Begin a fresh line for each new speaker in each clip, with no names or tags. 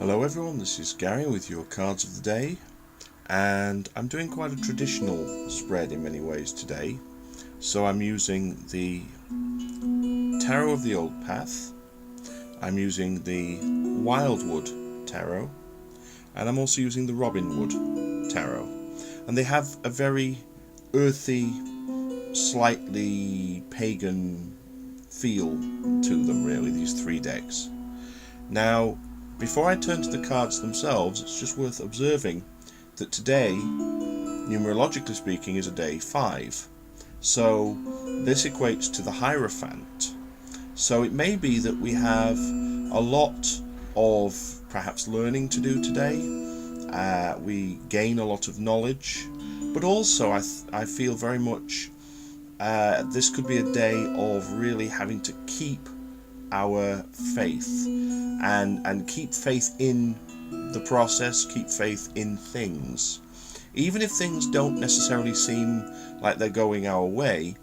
Hello everyone, this is Gary with your cards of the day, and I'm doing quite a traditional spread in many ways today. So I'm using the Tarot of the Old Path, I'm using the Wildwood Tarot, and I'm also using the Robinwood Tarot. And they have a very earthy, slightly pagan feel to them, really, these three decks. Now, before I turn to the cards themselves, it's just worth observing that today, numerologically speaking, is a day 5. So this equates to the Hierophant. So it may be that we have a lot of perhaps learning to do today. We gain a lot of knowledge, but also I feel very much this could be a day of really having to keep our faith and keep faith in the process, keep faith in things. Even if things don't necessarily seem like they're going our way,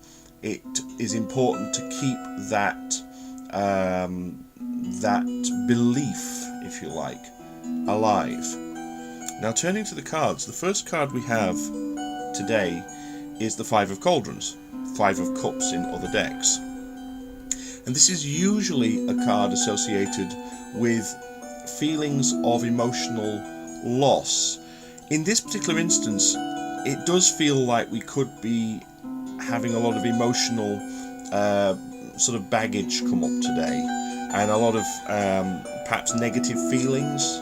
it is important to keep that belief, if you like, alive. Now, turning to the cards, the first card we have today is the Five of Cauldrons, Five of Cups in other decks. And this is usually a card associated with feelings of emotional loss. In this particular instance, it does feel like we could be having a lot of emotional sort of baggage come up today, and a lot of perhaps negative feelings.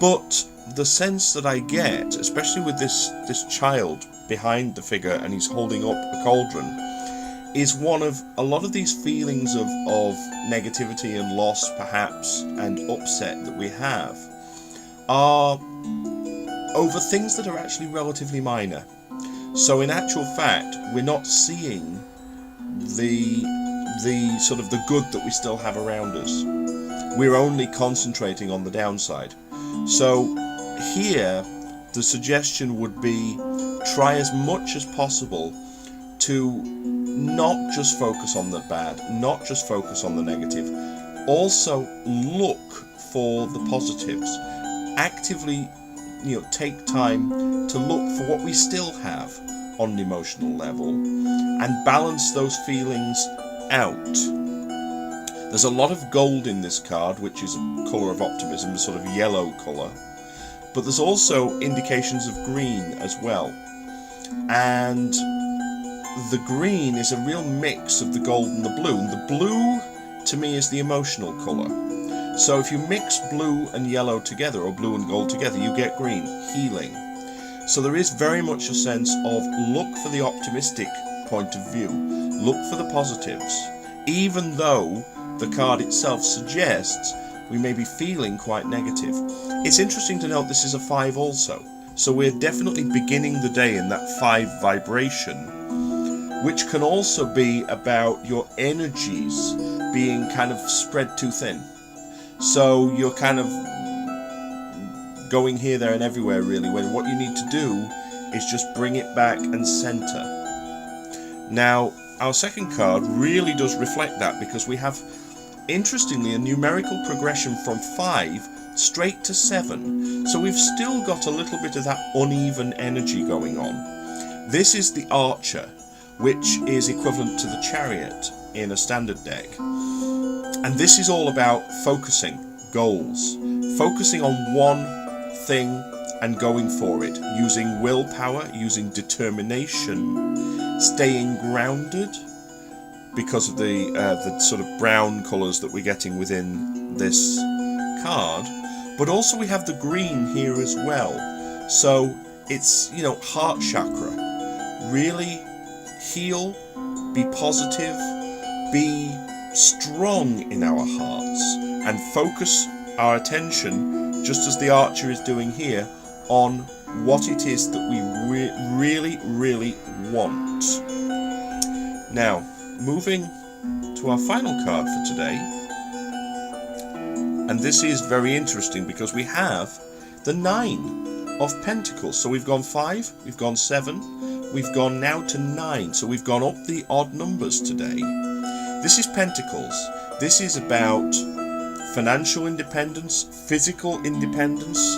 But the sense that I get, especially with this child behind the figure and he's holding up a cauldron, is one of a lot of these feelings of negativity and loss, perhaps, and upset that we have are over things that are actually relatively minor. So in actual fact, we're not seeing the sort of the good that we still have around us. We're only concentrating on the downside. So here, the suggestion would be try as much as possible to not just focus on the bad, not just focus on the negative. Also look for the positives. Actively, take time to look for what we still have on an emotional level and balance those feelings out. There's a lot of gold in this card, which is a colour of optimism, a sort of yellow colour. But there's also indications of green as well. And the green is a real mix of the gold and the blue. And the blue, to me, is the emotional colour. So if you mix blue and yellow together, or blue and gold together, you get green, healing. So there is very much a sense of look for the optimistic point of view. Look for the positives. Even though the card itself suggests we may be feeling quite negative. It's interesting to note this is a 5 also. So we're definitely beginning the day in that 5 vibration, which can also be about your energies being kind of spread too thin. So you're kind of going here, there and everywhere really, when what you need to do is just bring it back and center. Now, our second card really does reflect that, because we have, interestingly, a numerical progression from 5 straight to 7. So we've still got a little bit of that uneven energy going on. This is the Archer, which is equivalent to the Chariot in a standard deck. And this is all about focusing, goals, focusing on one thing and going for it, using willpower, using determination, staying grounded, because of the sort of brown colours that we're getting within this card. But also we have the green here as well. So it's, heart chakra. Really heal, be positive, be strong in our hearts, and focus our attention, just as the Archer is doing here, on what it is that we really, really want. Now, moving to our final card for today, and this is very interesting because we have the 9 of Pentacles. So we've gone 5, we've gone 7, we've gone now to 9, so we've gone up the odd numbers today. This is Pentacles. This is about financial independence, physical independence,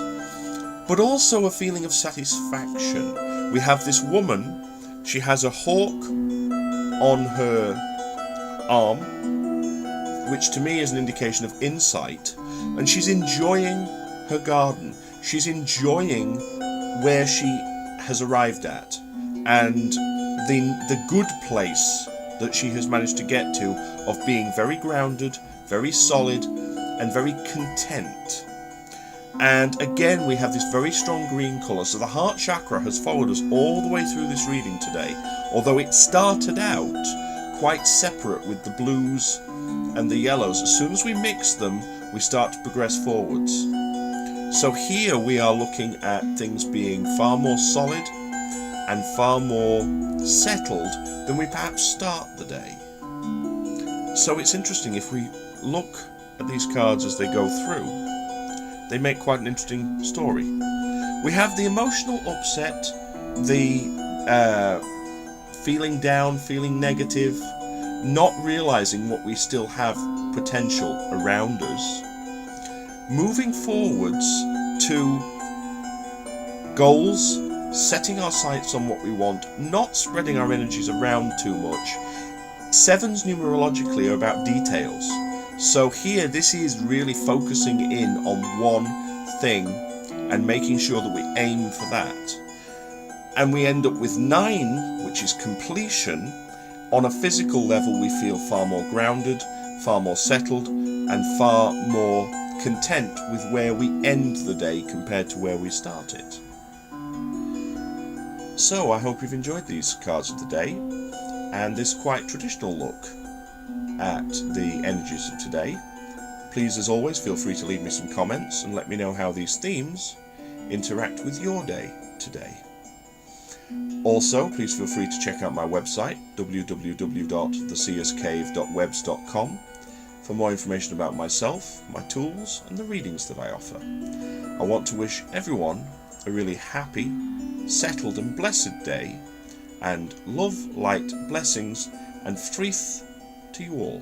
but also a feeling of satisfaction. We have this woman, she has a hawk on her arm, which to me is an indication of insight, and she's enjoying her garden. She's enjoying where she has arrived at, and the good place that she has managed to get to of being very grounded, very solid, and very content. And again, we have this very strong green colour, so the heart chakra has followed us all the way through this reading today, although it started out quite separate with the blues and the yellows. As soon as we mix them, we start to progress forwards. So here we are looking at things being far more solid and far more settled than we perhaps start the day. So it's interesting, if we look at these cards as they go through, they make quite an interesting story. We have the emotional upset, the feeling down, feeling negative, not realizing what we still have potential around us, moving forwards to goals, setting our sights on what we want, not spreading our energies around too much. Sevens numerologically are about details. So here, this is really focusing in on one thing and making sure that we aim for that. And we end up with 9, which is completion. On a physical level, we feel far more grounded, far more settled, and far more content with where we end the day compared to where we start it. So I hope you've enjoyed these cards of the day and this quite traditional look at the energies of today. Please, as always, feel free to leave me some comments and let me know how these themes interact with your day today. Also, please feel free to check out my website, www.theseerscave.webs.com, for more information about myself, my tools, and the readings that I offer. I want to wish everyone a really happy, settled and blessed day, and love, light, blessings, and frith to you all.